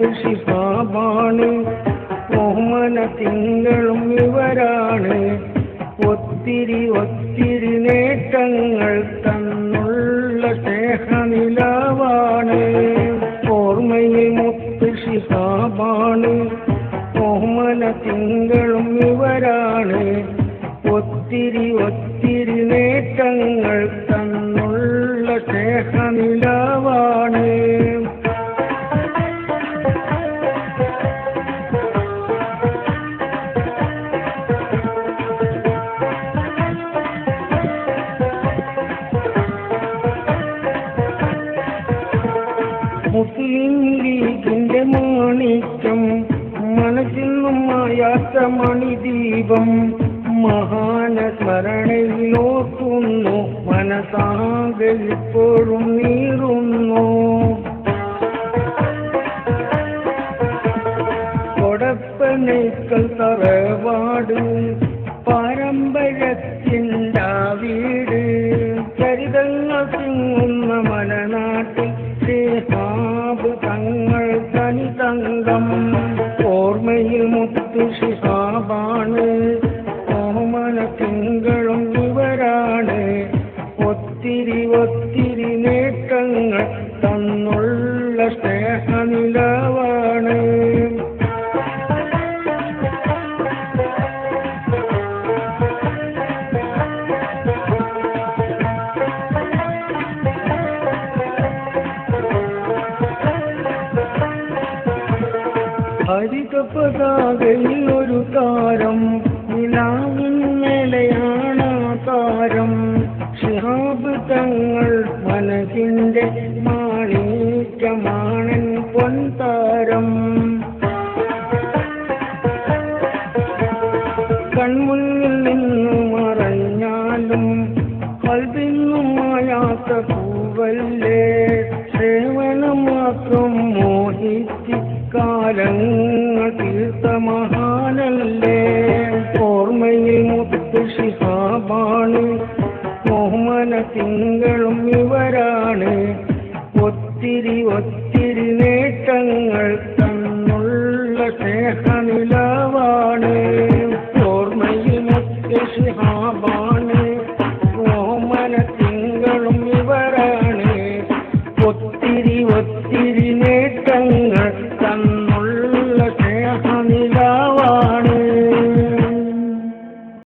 മുത്ത് ശിഹാബാണ്. ഓമന തിങ്കളും ഇവരാണ്. ഒത്തിരി ഒത്തിരി നേട്ടങ്ങൾ തന്നുള്ള സ്നേഹനിലാവാണ്. ഓർമ്മയിൽ മുത്ത് ശിഹാബാണ്. ഓമന തിങ്കളും ഇവരാണ്. ഒത്തിരി ഒത്തിരി നേട്ടങ്ങൾ തന്നുള്ള സ്നേഹനിലാവാണ്. മുസ്ലിം ലീഗിന്റെ മാണിക്യം മനസ്സിൽ നിന്നും മായാത്ത മണിദീപം മഹാന സ്മരണയിലോർക്കുന്നു. മനസാകെ ഇപ്പോഴും നീറുന്നു. കൊടപ്പനേക്കൽ തറവാട് പാരമ്പര്യത്തിൻ്റെ വീട്. ചരിതങ്ങൾ തിങ്ങുന്ന മലനാട്ടിൽ ശിഹാബ് തങ്ങൾ തനി തങ്കം. ഓർമ്മയിൽ മുത്ത് ശിഹാബാണ്. ഓമന തിങ്കളും ഇവരാണ്. ഒത്തിരി ഒത്തിരി നേട്ടങ്ങൾ തന്നുള്ള സ്നേഹനിലാവാണ്. ഹരിത പതാകയിൽ ഒരു താരം നിലാവിൻ മേലെയാണ് താരം. ശിഹാബ് തങ്ങൾ മനസ്സിന്റെ മാണിക്യമാണൻ പൊൻതാരം. കൺമുന്നിൽ നിന്ന് മറഞ്ഞാലും കൽബിന്നും മായാത്ത പൂവല്ലേ. സേവനം മാത്രം മോഹിച്ച് കാലങ്ങൾ തീർത്ത മഹാനല്ലേ. ഓർമ്മയിൽ മുത്ത് ശിഹാബാണ്. ഓമന തിങ്കളും ഇവരാണ്. ഒത്തിരി ഒത്തിരി നേട്ടങ്ങൾ തന്നുള്ള സ്നേഹനിലാവാണ്. ഓർമ്മയിൽ മുത്ത് ശിഹാബാണ്. ഓമന തിങ്കളും ഇവരാണ്. ഒത്തിരി ഒത്തിരി നേട്ടങ്ങൾ